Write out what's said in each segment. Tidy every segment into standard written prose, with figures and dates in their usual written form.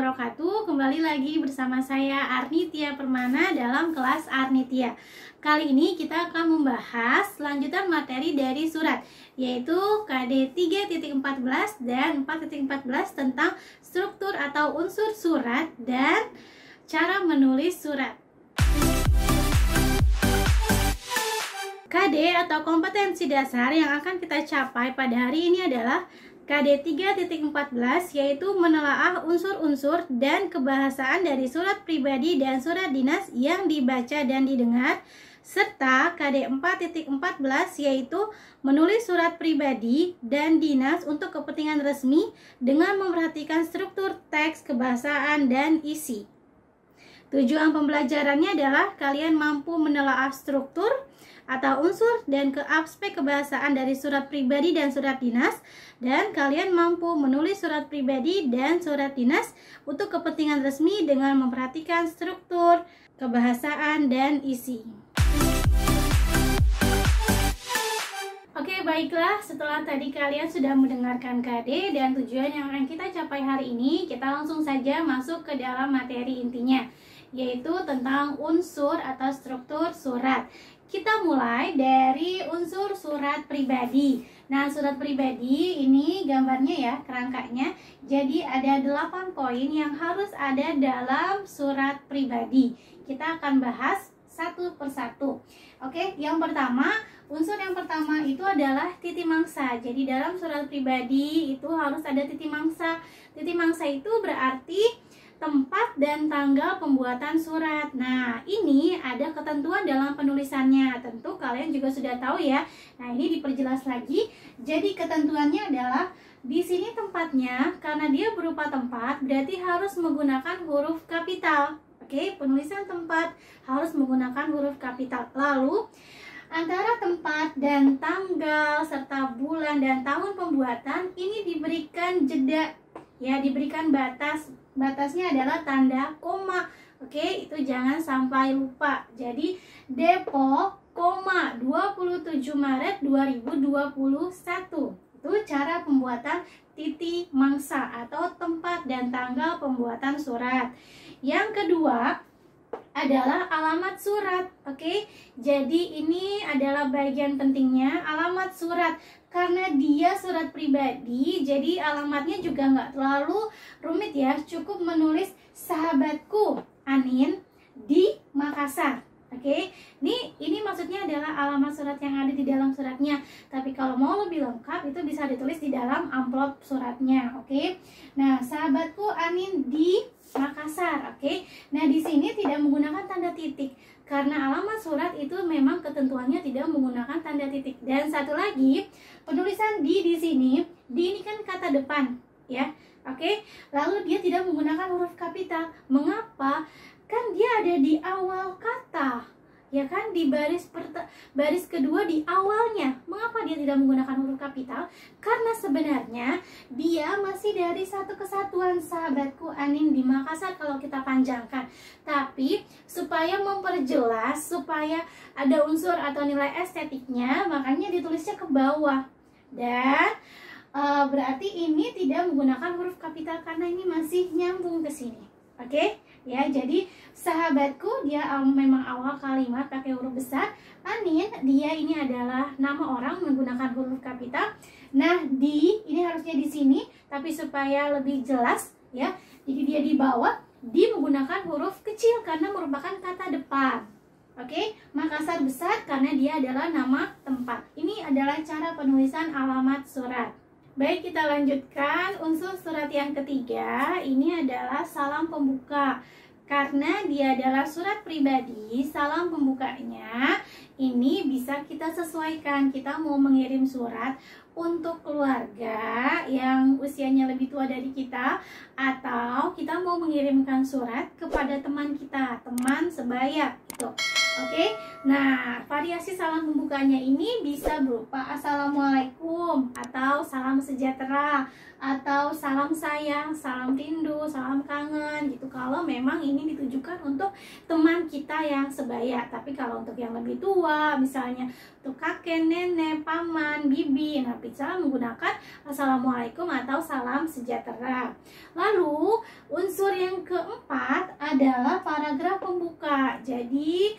wabarakatuh. Kembali lagi bersama saya Arnitia Permana dalam kelas Arnitia. Kali ini kita akan membahas lanjutan materi dari surat, yaitu KD 3.14 dan 4.14 tentang struktur atau unsur surat dan cara menulis surat. KD atau kompetensi dasar yang akan kita capai pada hari ini adalah KD 3.14, yaitu menelaah unsur-unsur dan kebahasaan dari surat pribadi dan surat dinas yang dibaca dan didengar, serta KD 4.14, yaitu menulis surat pribadi dan dinas untuk kepentingan resmi dengan memperhatikan struktur teks, kebahasaan, dan isi. Tujuan pembelajarannya adalah kalian mampu menelaah struktur atau unsur dan ke aspek kebahasaan dari surat pribadi dan surat dinas, dan kalian mampu menulis surat pribadi dan surat dinas untuk kepentingan resmi dengan memperhatikan struktur, kebahasaan, dan isi. Oke, baiklah, setelah tadi kalian sudah mendengarkan KD dan tujuan yang akan kita capai hari ini, kita langsung saja masuk ke dalam materi intinya, yaitu tentang unsur atau struktur surat. Kita mulai dari unsur surat pribadi. Nah, surat pribadi ini gambarnya ya, kerangkanya. Jadi ada 8 poin yang harus ada dalam surat pribadi. Kita akan bahas satu persatu. Oke, yang pertama, unsur yang pertama itu adalah titi mangsa. Jadi dalam surat pribadi itu harus ada titi mangsa. Titi mangsa itu berarti tempat dan tanggal pembuatan surat. Nah, ini ada ketentuan dalam penulisannya. Tentu kalian juga sudah tahu ya. Nah, ini diperjelas lagi. Jadi ketentuannya adalah di sini tempatnya, karena dia berupa tempat, berarti harus menggunakan huruf kapital. Oke, penulisan tempat harus menggunakan huruf kapital. Lalu antara tempat dan tanggal serta bulan dan tahun pembuatan ini diberikan jeda, ya, diberikan batas. Batasnya adalah tanda koma. Oke, itu jangan sampai lupa. Jadi Depok, 27 Maret 2021. Itu cara pembuatan titi mangsa atau tempat dan tanggal pembuatan surat. Yang kedua adalah alamat surat. Oke, jadi ini adalah bagian pentingnya, alamat surat. Karena dia surat pribadi, jadi alamatnya juga nggak terlalu rumit ya. Cukup menulis sahabatku Anin di Makassar. Oke, ini maksudnya adalah alamat surat yang ada di dalam suratnya. Tapi kalau mau lebih lengkap itu bisa ditulis di dalam amplop suratnya. Oke, nah sahabatku Anin di Makassar. Oke, nah di sini tidak menggunakan tanda titik karena alamat surat itu memang ketentuannya tidak menggunakan tanda titik. Dan satu lagi, penulisan di sini, di ini kan kata depan, ya. Oke, lalu dia tidak menggunakan huruf kapital. Mengapa? Kan dia ada di awal kata, ya kan, di baris kedua di awalnya. Mengapa dia tidak menggunakan huruf kapital? Karena sebenarnya dia masih dari satu kesatuan sahabatku Anin di Makassar kalau kita panjangkan. Tapi supaya memperjelas, supaya ada unsur atau nilai estetiknya, makanya ditulisnya ke bawah. Dan berarti ini tidak menggunakan huruf kapital karena ini masih nyambung ke sini. Oke, ya, jadi sahabatku dia memang awal kalimat pakai huruf besar. Anin, dia ini adalah nama orang menggunakan huruf kapital. Nah, di ini harusnya di sini, tapi supaya lebih jelas ya, jadi dia di bawah, di menggunakan huruf kecil karena merupakan kata depan. Oke, Makassar besar karena dia adalah nama tempat. Ini adalah cara penulisan alamat surat. Baik, kita lanjutkan unsur surat yang ketiga. Ini adalah salam pembuka. Karena dia adalah surat pribadi, salam pembukanya ini bisa kita sesuaikan. Kita mau mengirim surat untuk keluarga yang usianya lebih tua dari kita, atau kita mau mengirimkan surat kepada teman kita, teman sebaya gitu. Oke, Nah, variasi salam pembukanya ini bisa berupa Assalamualaikum, atau salam sejahtera, atau salam sayang, salam rindu, salam kangen gitu. Kalau memang ini ditujukan untuk teman kita yang sebaya. Tapi kalau untuk yang lebih tua, misalnya untuk kakek, nenek, paman, bibi, nah bisa menggunakan Assalamualaikum atau salam sejahtera. Lalu unsur yang keempat adalah paragraf pembuka. Jadi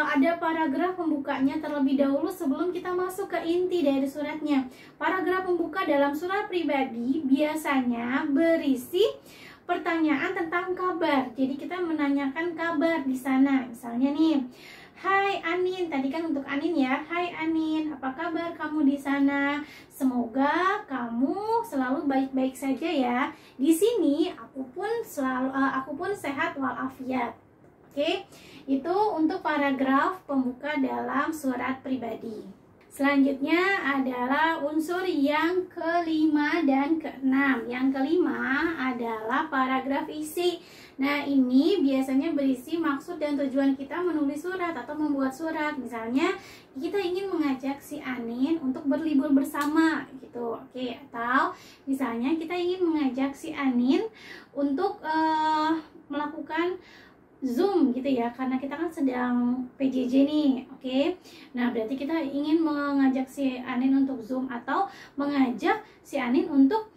ada paragraf pembukanya terlebih dahulu sebelum kita masuk ke inti dari suratnya. Paragraf pembuka dalam surat pribadi biasanya berisi pertanyaan tentang kabar. Jadi kita menanyakan kabar di sana. Misalnya nih, hai Anin, tadi kan untuk Anin ya. Hai Anin, apa kabar kamu di sana? Semoga kamu selalu baik-baik saja ya. Di sini aku pun sehat walafiat. Oke, itu untuk paragraf pembuka dalam surat pribadi. Selanjutnya adalah unsur yang kelima dan keenam. Yang kelima adalah paragraf isi. Nah, ini biasanya berisi maksud dan tujuan kita menulis surat atau membuat surat. Misalnya, kita ingin mengajak si Anin untuk berlibur bersama gitu. Oke, atau misalnya kita ingin mengajak si Anin untuk melakukan Zoom gitu ya, karena kita kan sedang PJJ nih. Oke. Nah, berarti kita ingin mengajak si Anin untuk Zoom atau mengajak si Anin untuk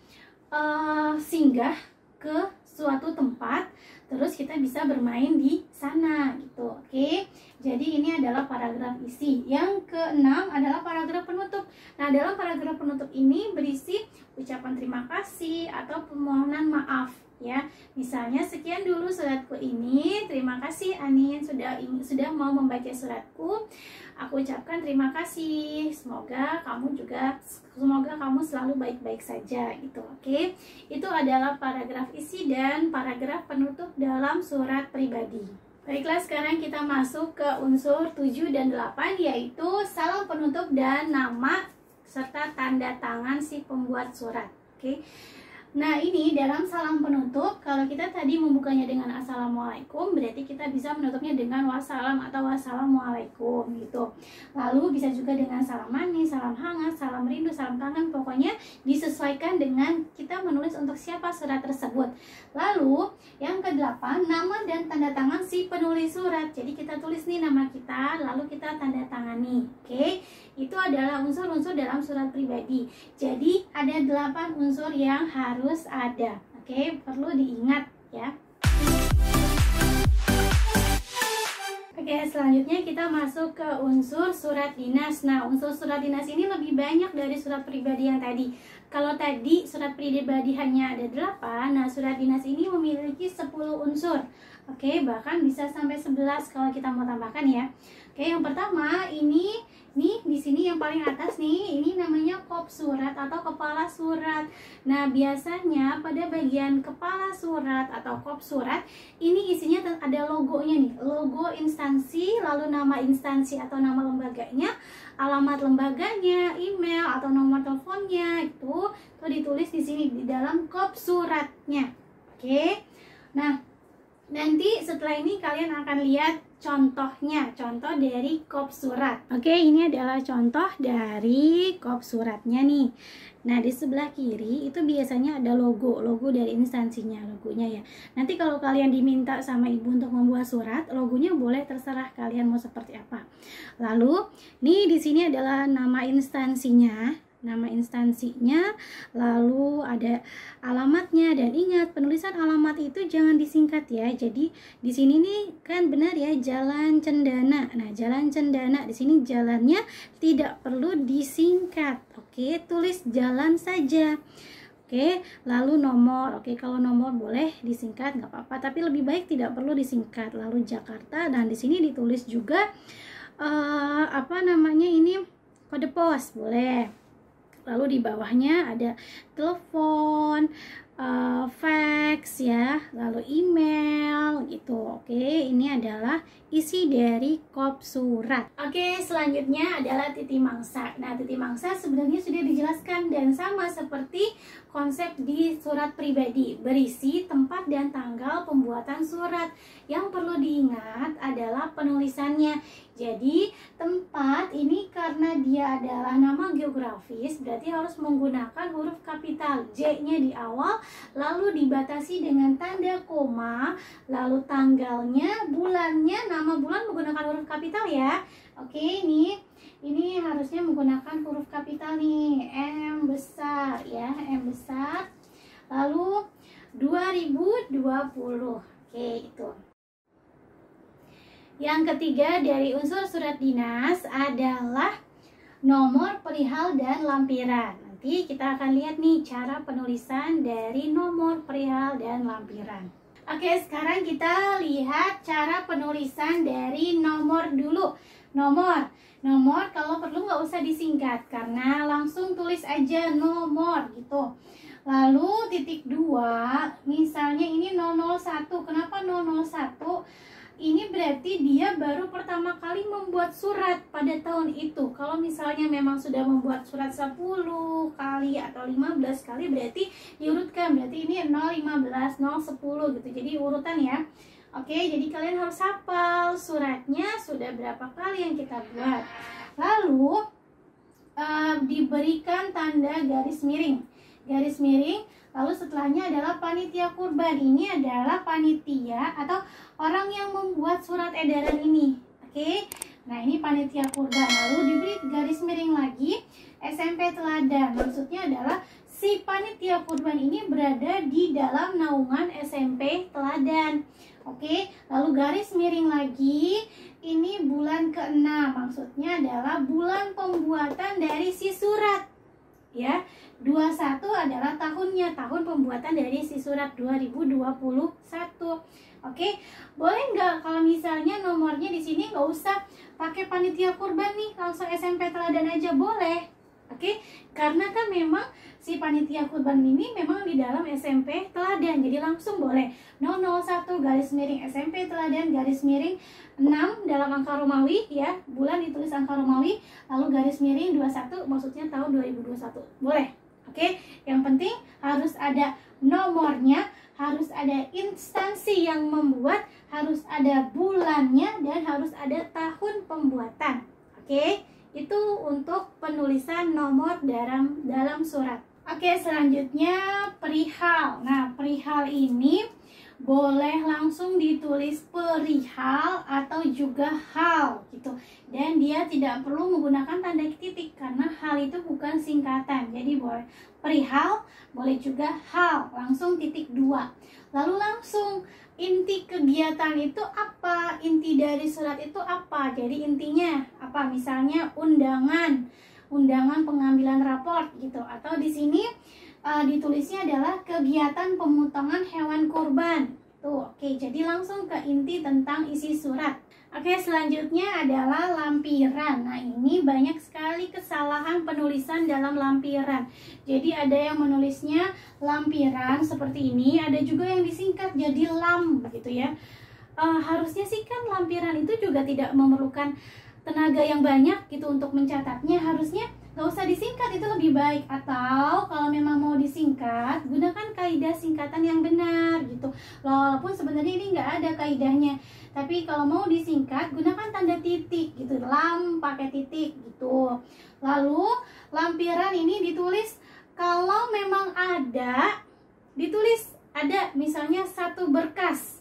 singgah ke suatu tempat, terus kita bisa bermain di sana gitu. Oke. Jadi ini adalah paragraf isi. Yang keenam adalah paragraf penutup. Nah, dalam paragraf penutup ini berisi ucapan terima kasih atau permohonan maaf ya. Misalnya, sekian dulu suratku ini. Terima kasih Anin sudah mau membaca suratku. Aku ucapkan terima kasih. Semoga kamu selalu baik-baik saja gitu. Oke. Itu adalah paragraf isi dan paragraf penutup dalam surat pribadi. Baiklah, sekarang kita masuk ke unsur 7 dan 8, yaitu salam penutup dan nama serta tanda tangan si pembuat surat. Oke. Nah, ini dalam salam penutup, kalau kita tadi membukanya dengan Assalamualaikum, berarti kita bisa menutupnya dengan wassalam atau wassalamualaikum gitu. Lalu bisa juga dengan salam manis, salam hangat, salam rindu, salam kangen, pokoknya disesuaikan dengan kita menulis untuk siapa surat tersebut. Lalu yang ke-8, nama dan tanda tangan si penulis surat. Jadi kita tulis nih nama kita, lalu kita tanda tangani. Oke. Itu adalah unsur-unsur dalam surat pribadi. Jadi ada 8 unsur yang harus ada. Oke, perlu diingat ya. Oke, selanjutnya kita masuk ke unsur surat dinas. Nah, unsur surat dinas ini lebih banyak dari surat pribadi yang tadi. Kalau tadi surat pribadi hanya ada 8, nah surat dinas ini memiliki 10 unsur. Oke, bahkan bisa sampai 11 kalau kita mau tambahkan ya. Oke, yang pertama ini nih di sini yang paling atas nih, ini namanya kop surat atau kepala surat. Nah, biasanya pada bagian kepala surat atau kop surat ini isinya ada logonya nih, logo instansi, lalu nama instansi atau nama lembaganya, alamat lembaganya, email atau nomor teleponnya itu ditulis di sini di dalam kop suratnya. Oke. Nah, nanti setelah ini kalian akan lihat contohnya, contoh dari kop surat. Oke, ini adalah contoh dari kop suratnya nih. Nah, di sebelah kiri itu biasanya ada logo dari instansinya, logonya ya. Nanti kalau kalian diminta sama ibu untuk membuat surat, logonya boleh terserah kalian mau seperti apa. Lalu, nih di sini adalah nama instansinya. Lalu ada alamatnya, dan ingat penulisan alamat itu jangan disingkat ya. Jadi di sini nih kan benar ya, Jalan Cendana. Nah, Jalan Cendana di sini jalannya tidak perlu disingkat. Oke, tulis jalan saja. Oke, lalu nomor. Oke, kalau nomor boleh disingkat nggak apa-apa, tapi lebih baik tidak perlu disingkat. Lalu Jakarta, dan di sini ditulis juga ini kode pos boleh. Lalu di bawahnya ada telepon, fax ya, lalu email gitu. Oke, ini adalah isi dari kop surat. Oke, selanjutnya adalah titi mangsa. Nah, titi mangsa sebenarnya sudah dijelaskan dan sama seperti konsep di surat pribadi, berisi tempat dan tanggal pembuatan surat. Yang perlu diingat adalah penulisannya. Jadi tempat ini karena dia adalah nama geografis, berarti harus menggunakan huruf kapital J-nya di awal, lalu dibatasi dengan tanda koma, lalu tanggalnya, bulannya, nama bulan menggunakan huruf kapital ya. Oke, ini harusnya menggunakan huruf kapital nih, M besar ya, M besar. Lalu 2020. Oke, itu. Yang ketiga dari unsur surat dinas adalah nomor perihal dan lampiran. Nanti kita akan lihat nih cara penulisan dari nomor perihal dan lampiran. Oke, sekarang kita lihat cara penulisan dari nomor dulu. Nomor kalau perlu nggak usah disingkat karena langsung tulis aja nomor gitu. Lalu titik 2, misalnya ini 001. Kenapa 001? Ini berarti dia baru pertama kali membuat surat pada tahun itu. Kalau misalnya memang sudah membuat surat 10 kali atau 15 kali, berarti diurutkan. Berarti ini 015, 010 gitu. Jadi urutan ya. Oke, jadi kalian harus hafal suratnya sudah berapa kali yang kita buat. Lalu diberikan tanda garis miring. Garis miring. Lalu setelahnya adalah panitia kurban. Ini adalah panitia atau orang yang membuat surat edaran ini. Oke. Nah, ini panitia kurban. Lalu diberi garis miring lagi SMP teladan. Maksudnya adalah si panitia kurban ini berada di dalam naungan SMP teladan. Oke. Lalu garis miring lagi. Ini bulan ke-6. Maksudnya adalah bulan pembuatan dari si surat. Ya. 21 adalah tahunnya, tahun pembuatan dari si surat 2021. Oke, boleh nggak kalau misalnya nomornya di sini nggak usah pakai panitia kurban nih, langsung SMP teladan aja boleh. Oke, karena kan memang si panitia kurban ini memang di dalam SMP teladan, jadi langsung boleh 001 garis miring SMP teladan garis miring 6 dalam angka Romawi ya, bulan ditulis angka Romawi, lalu garis miring 21 maksudnya tahun 2021. Boleh. Oke, yang penting harus ada nomornya, harus ada instansi yang membuat, harus ada bulannya, dan harus ada tahun pembuatan. Oke, itu untuk penulisan nomor dalam surat. Oke, selanjutnya perihal. Nah, perihal ini boleh langsung ditulis perihal atau juga hal gitu. Dan dia tidak perlu menggunakan tanda titik karena hal itu bukan singkatan. Jadi boleh perihal, boleh juga hal, langsung titik 2. Lalu langsung inti kegiatan itu apa? Inti dari surat itu apa? Jadi intinya apa? Misalnya undangan pengambilan raport gitu. Atau di sini ditulisnya adalah kegiatan pemotongan hewan kurban. Tuh, oke, jadi langsung ke inti tentang isi surat. Oke, selanjutnya adalah lampiran. Nah, ini banyak sekali kesalahan penulisan dalam lampiran. Jadi ada yang menulisnya lampiran seperti ini, ada juga yang disingkat jadi lam gitu ya. Harusnya sih kan lampiran itu juga tidak memerlukan tenaga yang banyak gitu untuk mencatatnya, harusnya nggak usah disingkat, itu lebih baik. Atau kalau memang mau disingkat, gunakan kaidah singkatan yang benar gitu. Walaupun sebenarnya ini nggak ada kaidahnya, tapi kalau mau disingkat gunakan tanda titik gitu, lam pakai titik gitu. Lalu lampiran ini ditulis kalau memang ada, ditulis ada misalnya satu berkas.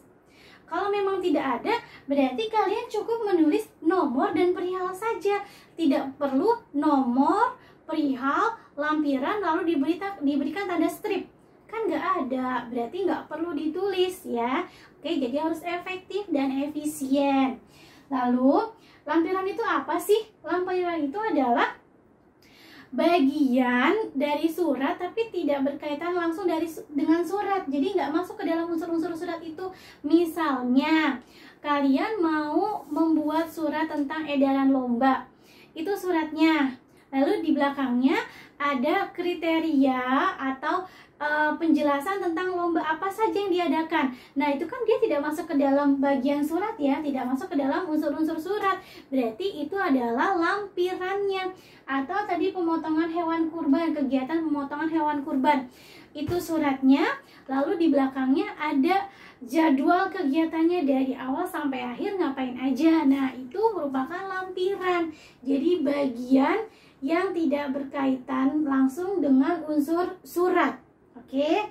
Kalau memang tidak ada, berarti kalian cukup menulis nomor dan perihal saja. Tidak perlu nomor, perihal, lampiran, lalu diberikan tanda strip. Kan nggak ada, berarti nggak perlu ditulis ya. Oke, jadi harus efektif dan efisien. Lalu, lampiran itu apa sih? Lampiran itu adalah bagian dari surat tapi tidak berkaitan langsung dengan surat, jadi nggak masuk ke dalam unsur-unsur surat itu. Misalnya kalian mau membuat surat tentang edaran lomba, itu suratnya, lalu di belakangnya ada kriteria atau penjelasan tentang lomba apa saja yang diadakan. Nah, itu kan dia tidak masuk ke dalam bagian surat ya, tidak masuk ke dalam unsur-unsur surat. Berarti itu adalah lampirannya. Atau tadi pemotongan hewan kurban, kegiatan pemotongan hewan kurban. Itu suratnya, lalu di belakangnya ada jadwal kegiatannya dari awal sampai akhir ngapain aja. Nah, itu merupakan lampiran. Jadi bagian yang tidak berkaitan langsung dengan unsur surat. Oke.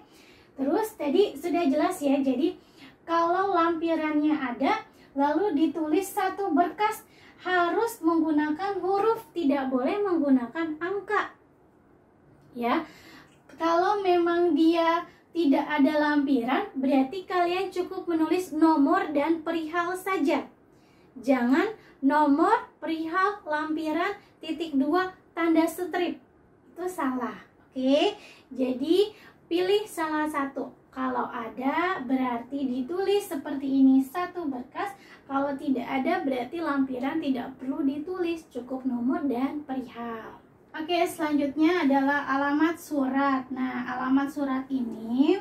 Terus tadi sudah jelas ya. Jadi kalau lampirannya ada lalu ditulis satu berkas, harus menggunakan huruf, tidak boleh menggunakan angka. Ya. Kalau memang dia tidak ada lampiran, berarti kalian cukup menulis nomor dan perihal saja. Jangan nomor, perihal, lampiran, titik 2, tanda strip. Itu salah. Oke. Jadi pilih salah satu. Kalau ada berarti ditulis seperti ini satu berkas. Kalau tidak ada berarti lampiran tidak perlu ditulis, cukup nomor dan perihal. Oke, selanjutnya adalah alamat surat. Nah, alamat surat ini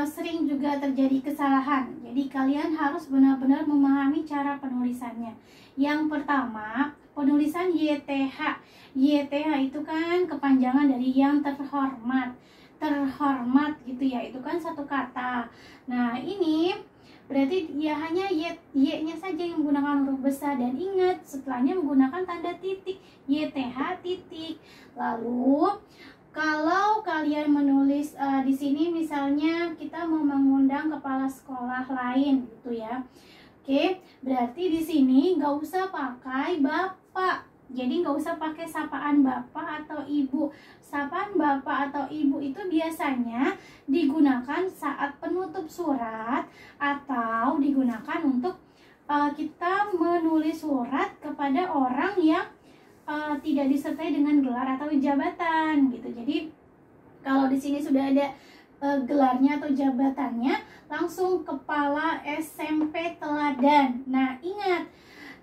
sering juga terjadi kesalahan. Jadi kalian harus benar-benar memahami cara penulisannya. Yang pertama, penulisan YTH. YTH itu kan kepanjangan dari yang terhormat. Terhormat gitu ya, itu kan satu kata. Nah, ini berarti ya hanya Y-nya saja yang menggunakan huruf besar, dan ingat setelahnya menggunakan tanda titik, YTH titik. Lalu kalau kalian menulis di sini misalnya kita mau mengundang kepala sekolah lain gitu ya. Oke, berarti di sini nggak usah pakai bapak. Jadi nggak usah pakai sapaan bapak atau ibu. Sapaan bapak atau ibu itu biasanya digunakan saat penutup surat atau digunakan untuk kita menulis surat kepada orang yang tidak disertai dengan gelar atau jabatan gitu. Jadi kalau di sini sudah ada gelarnya atau jabatannya, langsung kepala SMP Teladan. Nah, ingat,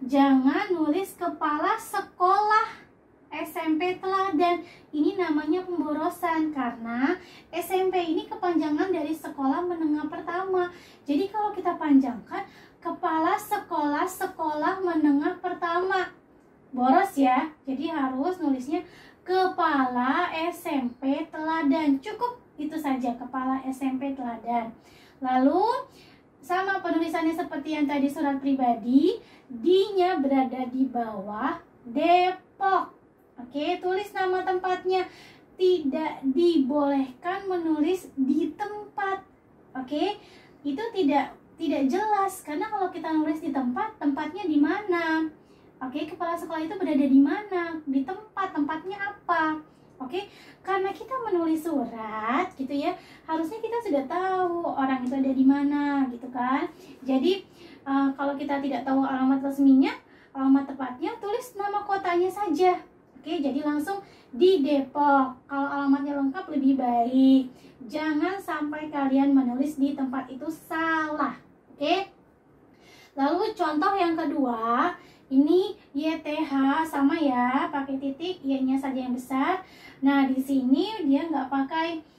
jangan nulis kepala sekolah SMP Teladan. Ini namanya pemborosan karena SMP ini kepanjangan dari sekolah menengah pertama. Jadi kalau kita panjangkan kepala sekolah sekolah menengah pertama, boros ya. Jadi harus nulisnya kepala SMP Teladan. Cukup itu saja, kepala SMP Teladan. Lalu sama penulisannya seperti yang tadi surat pribadi, D-nya berada di bawah Depok. Oke, tulis nama tempatnya. Tidak dibolehkan menulis di tempat. Oke, itu tidak jelas karena kalau kita nulis di tempat, tempatnya di mana? Oke, kepala sekolah itu berada di mana? Di tempat, tempatnya apa? Oke, karena kita menulis surat gitu ya, harusnya kita sudah tahu orang itu ada di mana gitu kan. Jadi kalau kita tidak tahu alamat resminya, alamat tepatnya, tulis nama kotanya saja. Oke, jadi langsung di Depok. Kalau alamatnya lengkap lebih baik. Jangan sampai kalian menulis di tempat itu salah. Oke. Lalu contoh yang kedua, ini YTH sama ya, pakai titik, Y-nya saja yang besar. Nah, di sini dia nggak pakai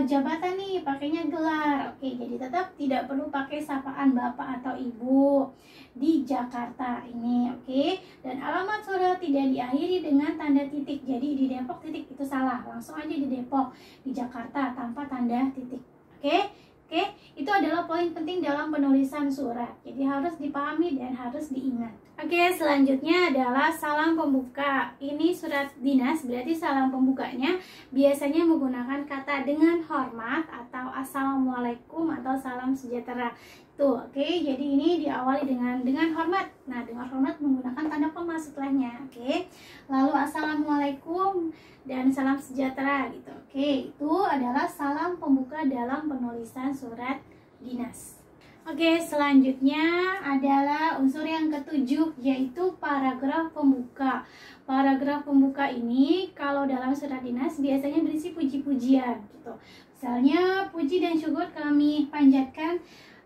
jabatan nih, pakainya gelar. Oke, jadi tetap tidak perlu pakai sapaan bapak atau ibu di Jakarta ini. Oke, dan alamat surat tidak diakhiri dengan tanda titik. Jadi di Depok titik itu salah, langsung aja di Depok. Di Jakarta tanpa tanda titik. Oke, itu adalah poin penting dalam penulisan surat. Jadi harus dipahami dan harus diingat. Oke, selanjutnya adalah salam pembuka. Ini surat dinas, berarti salam pembukanya biasanya menggunakan kata dengan hormat atau assalamualaikum atau salam sejahtera. Tuh, oke. Jadi ini diawali dengan hormat. Nah, dengan hormat menggunakan tanda koma setelahnya. Oke. Lalu assalamualaikum dan salam sejahtera gitu. Oke, itu adalah salam pembuka dalam penulisan surat dinas. Oke, selanjutnya adalah unsur yang ketujuh, yaitu paragraf pembuka. Paragraf pembuka ini kalau dalam surat dinas biasanya berisi puji-pujian gitu. Misalnya, puji dan syukur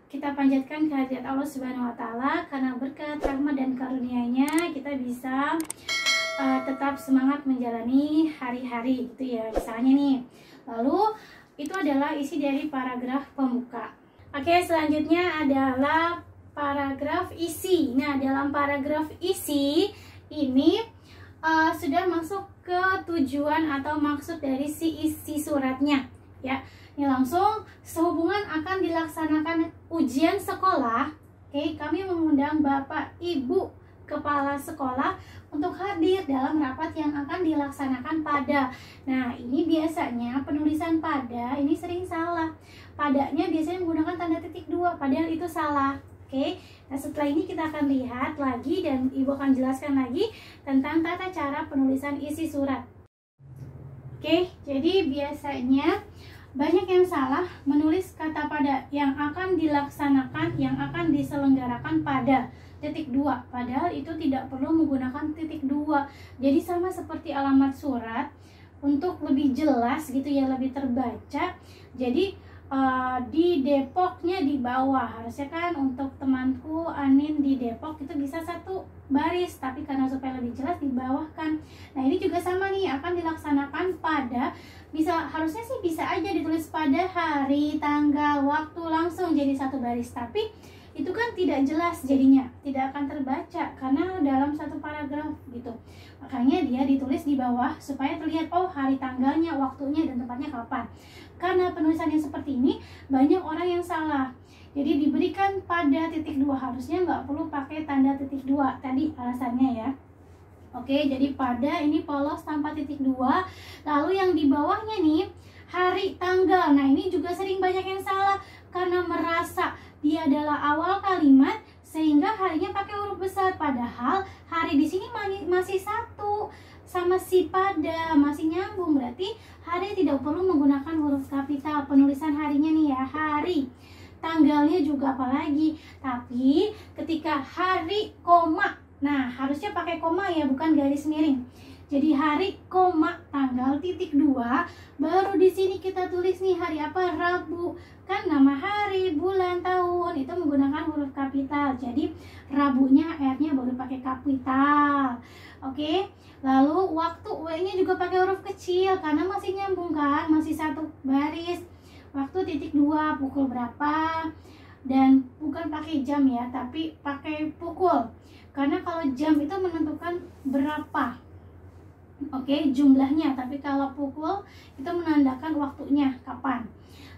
kita panjatkan kehadirat Allah Subhanahu wa taala karena berkat rahmat dan karunia-Nya kita bisa tetap semangat menjalani hari-hari gitu ya, misalnya nih. Lalu itu adalah isi dari paragraf pembuka. Oke, selanjutnya adalah paragraf isi. Nah, dalam paragraf isi ini sudah masuk ke tujuan atau maksud dari si isi suratnya ya. Ini langsung sehubungan akan dilaksanakan ujian sekolah. Oke, kami mengundang Bapak Ibu Kepala Sekolah untuk hadir dalam rapat yang akan dilaksanakan pada. Nah, ini biasanya penulisan pada ini sering salah. Padanya biasanya menggunakan tanda titik 2, padahal itu salah. Oke, nah setelah ini kita akan lihat lagi dan Ibu akan jelaskan lagi tentang tata cara penulisan isi surat. Oke, jadi biasanya banyak yang salah menulis kata pada yang akan dilaksanakan, yang akan diselenggarakan pada titik 2, padahal itu tidak perlu menggunakan titik 2. Jadi sama seperti alamat surat, untuk lebih jelas gitu ya, lebih terbaca. Jadi di Depoknya di bawah, harusnya kan untuk temanku Anin di Depok itu bisa satu baris, tapi karena supaya lebih jelas dibawahkan. Nah, ini juga sama nih, akan dilaksanakan pada, harusnya sih bisa aja ditulis pada hari, tanggal, waktu, langsung jadi satu baris, tapi itu kan tidak jelas, jadinya tidak akan terbaca karena dalam satu paragraf gitu. Makanya dia ditulis di bawah supaya terlihat, oh hari, tanggalnya, waktunya, dan tempatnya kapan. Karena penulisan yang seperti ini banyak orang yang salah, jadi diberikan pada titik 2, harusnya nggak perlu pakai tanda titik 2 tadi alasannya ya. Oke, jadi pada ini polos tanpa titik 2. Lalu yang di bawahnya nih hari, tanggal. Nah, ini juga sering banyak yang salah karena merasa dia adalah awal kalimat sehingga harinya pakai huruf besar, padahal hari di sini masih satu sama si pada, masih nyambung, berarti hari tidak perlu menggunakan huruf kapital. Penulisan harinya nih ya, hari. Tanggalnya juga apalagi, tapi ketika hari koma, nah harusnya pakai koma ya, bukan garis miring. Jadi hari koma tanggal titik 2, baru di sini kita tulis nih hari apa, Rabu. Kan nama hari, bulan, tahun itu menggunakan huruf kapital. Jadi Rabunya R-nya baru pakai kapital. Oke. Lalu waktu, W-nya juga pakai huruf kecil karena masih nyambung kan, masih satu baris. Waktu titik 2, pukul berapa, dan bukan pakai jam ya, tapi pakai pukul, karena kalau jam itu menentukan berapa, oke, jumlahnya, tapi kalau pukul itu menandakan waktunya kapan.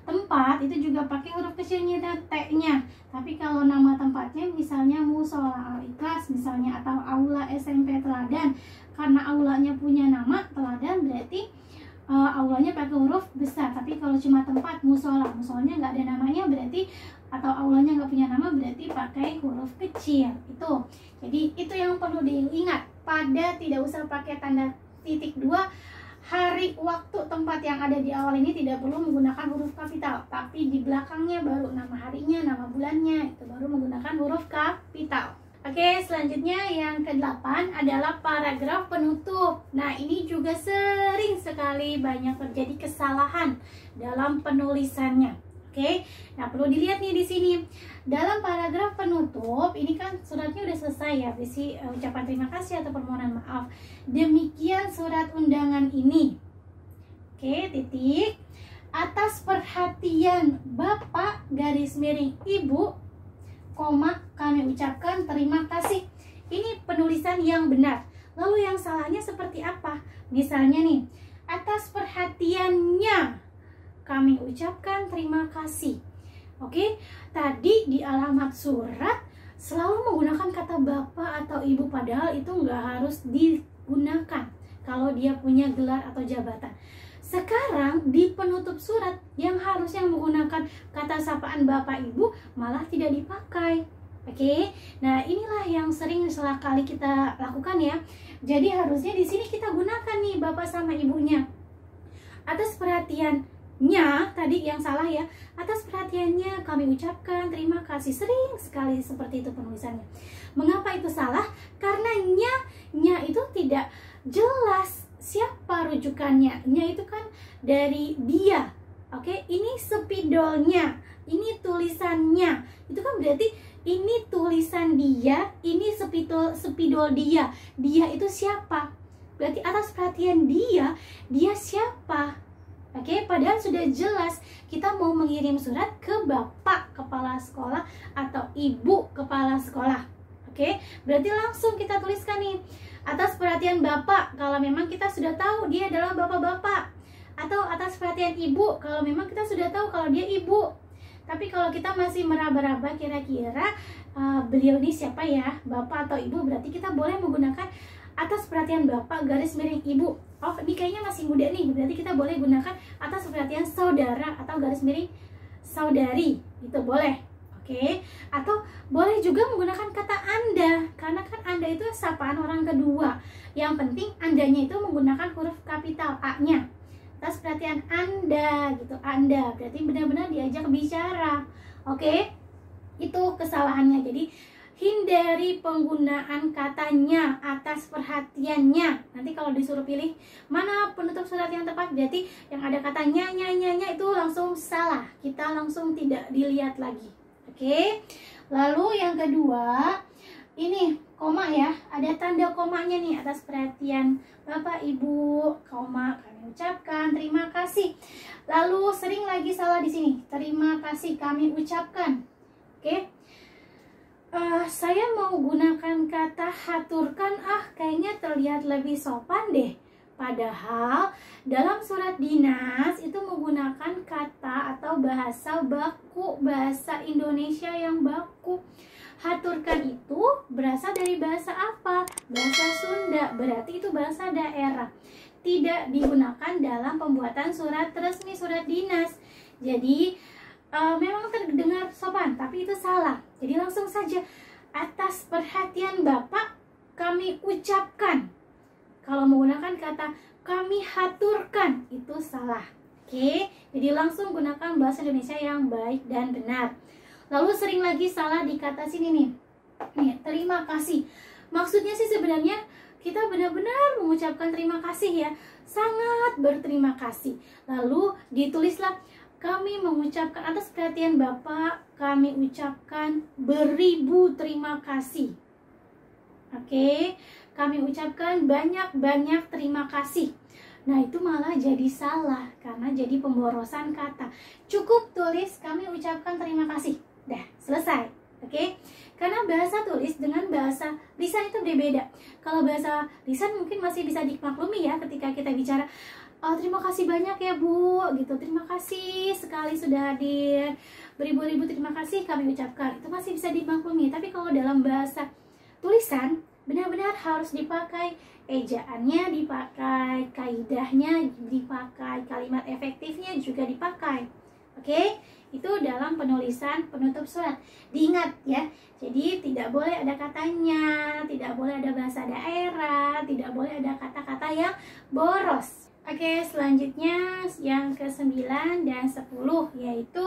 Tempat itu juga pakai huruf kecilnya dan T-nya, tapi kalau nama tempatnya misalnya Musola Al-Ikhlas misalnya, atau Aula SMP Teladan, karena aulanya punya nama Teladan berarti aulanya pakai huruf besar. Tapi kalau cuma tempat musolanya nggak ada namanya berarti, atau aulanya nggak punya nama berarti pakai huruf kecil itu. Jadi itu yang perlu diingat, pada tidak usah pakai tanda titik 2. Hari, waktu, tempat yang ada di awal ini tidak perlu menggunakan huruf kapital, tapi di belakangnya baru nama harinya, nama bulannya, itu baru menggunakan huruf kapital. Oke, selanjutnya yang ke-8 adalah paragraf penutup. Nah, ini juga sering sekali banyak terjadi kesalahan dalam penulisannya. Oke, nah perlu dilihat nih di sini. Dalam paragraf penutup, ini kan suratnya udah selesai ya, berisi ucapan terima kasih atau permohonan maaf. Demikian surat undangan ini. Oke, titik. Atas perhatian Bapak garis miring Ibu, koma, kami ucapkan terima kasih. Ini penulisan yang benar. Lalu yang salahnya seperti apa? Misalnya nih, atas perhatiannya kami ucapkan terima kasih. Oke, tadi di alamat surat selalu menggunakan kata Bapak atau Ibu, padahal itu nggak harus digunakan kalau dia punya gelar atau jabatan. Sekarang di penutup surat yang harusnya menggunakan kata sapaan Bapak Ibu malah tidak dipakai. Oke, nah inilah yang sering salah kali kita lakukan ya. Jadi harusnya di sini kita gunakan nih Bapak sama Ibunya. Atas perhatiannya tadi yang salah ya. Atas perhatiannya kami ucapkan terima kasih. Sering sekali seperti itu penulisannya. Mengapa itu salah? Karena nya itu tidak jelas. Siapa rujukannya? Nya itu kan dari dia. Oke, ini spidolnya, ini tulisannya. Itu kan berarti ini tulisan dia, ini spidol dia. Dia itu siapa? Berarti atas perhatian dia siapa? Oke, padahal sudah jelas kita mau mengirim surat ke Bapak Kepala Sekolah atau Ibu Kepala Sekolah. Oke, berarti langsung kita tuliskan nih, atas perhatian Bapak kalau memang kita sudah tahu dia adalah bapak-bapak, atau atas perhatian Ibu kalau memang kita sudah tahu kalau dia ibu. Tapi kalau kita masih meraba-raba kira-kira beliau ini siapa ya, bapak atau ibu, berarti kita boleh menggunakan atas perhatian bapak garis miring ibu. Oh, ini kayaknya masih muda nih, berarti kita boleh gunakan atas perhatian saudara atau garis miring saudari, itu boleh. Oke, atau boleh juga menggunakan kata Anda, karena kan Anda itu sapaan orang kedua. Yang penting Andanya itu menggunakan huruf kapital A-nya. Atas perhatian Anda gitu, Anda berarti benar-benar diajak bicara. Oke, itu kesalahannya. Jadi hindari penggunaan katanya atas perhatiannya. Nanti kalau disuruh pilih mana penutup surat yang tepat, berarti yang ada katanya nya itu langsung salah, kita langsung tidak dilihat lagi. Oke, lalu yang kedua ini koma ya, ada tanda komanya nih atas perhatian Bapak Ibu, koma, kami ucapkan terima kasih. Lalu sering lagi salah di sini, terima kasih kami ucapkan. Oke, saya mau gunakan kata haturkan, kayaknya terlihat lebih sopan deh. Padahal dalam surat dinas itu menggunakan kata atau bahasa baku, bahasa Indonesia yang baku. Haturkan itu berasal dari bahasa apa? Bahasa Sunda, berarti itu bahasa daerah. Tidak digunakan dalam pembuatan surat resmi, surat dinas. Jadi memang terdengar sopan, tapi itu salah. Jadi langsung saja, atas perhatian Bapak kami ucapkan. Kalau menggunakan kata kami haturkan, itu salah. Oke, jadi langsung gunakan bahasa Indonesia yang baik dan benar. Lalu sering lagi salah di kata sini nih, terima kasih. Maksudnya sih sebenarnya kita benar-benar mengucapkan terima kasih ya, sangat berterima kasih. Lalu ditulislah, kami mengucapkan atas perhatian Bapak, kami ucapkan beribu terima kasih. Oke, kami ucapkan banyak-banyak terima kasih. Nah, itu malah jadi salah karena jadi pemborosan kata. Cukup tulis kami ucapkan terima kasih. Dah, selesai. Oke? Karena bahasa tulis dengan bahasa lisan itu berbeda. Kalau bahasa lisan mungkin masih bisa dimaklumi ya ketika kita bicara, terima kasih banyak ya Bu, gitu. Terima kasih sekali sudah hadir. Beribu-ribu terima kasih kami ucapkan. Itu masih bisa dimaklumi. Tapi kalau dalam bahasa tulisan benar-benar harus dipakai ejaannya, dipakai kaidahnya, dipakai kalimat efektifnya juga dipakai. Oke, itu dalam penulisan penutup surat. Diingat ya. Jadi tidak boleh ada katanya, tidak boleh ada bahasa daerah, tidak boleh ada kata-kata yang boros. Oke, selanjutnya yang ke-9 dan 10 yaitu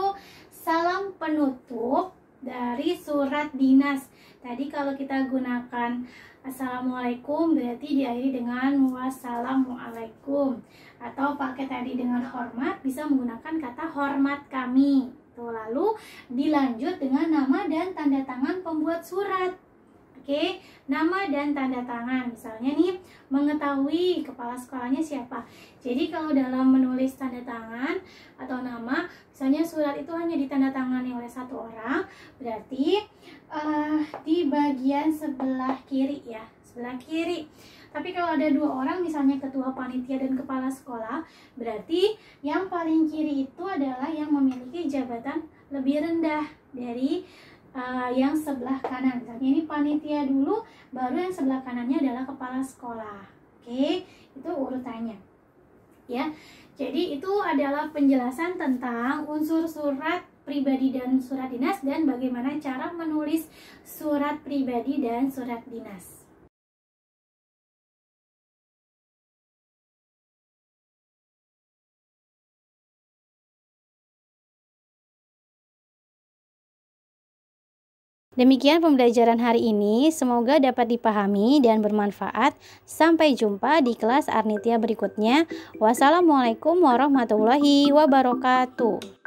salam penutup dari surat dinas. Tadi kalau kita gunakan Assalamualaikum berarti diakhiri dengan wassalamualaikum. Atau pakai tadi dengan hormat, bisa menggunakan kata hormat kami. Tuh, lalu dilanjut dengan nama dan tanda tangan pembuat surat. Oke, nama dan tanda tangan. Misalnya nih, mengetahui kepala sekolahnya siapa. Jadi kalau dalam menulis tanda tangan atau nama, misalnya surat itu hanya ditandatangani oleh satu orang, berarti di bagian sebelah kiri ya, sebelah kiri. Tapi kalau ada dua orang, misalnya ketua panitia dan kepala sekolah, berarti yang paling kiri itu adalah yang memiliki jabatan lebih rendah dari yang sebelah kanan. Misalnya ini panitia dulu, baru yang sebelah kanannya adalah kepala sekolah. Oke, itu urutannya ya. Jadi itu adalah penjelasan tentang unsur surat pribadi dan surat dinas, dan bagaimana cara menulis surat pribadi dan surat dinas. Demikian pembelajaran hari ini, semoga dapat dipahami dan bermanfaat. Sampai jumpa di kelas Arnitia berikutnya. Wassalamualaikum warahmatullahi wabarakatuh.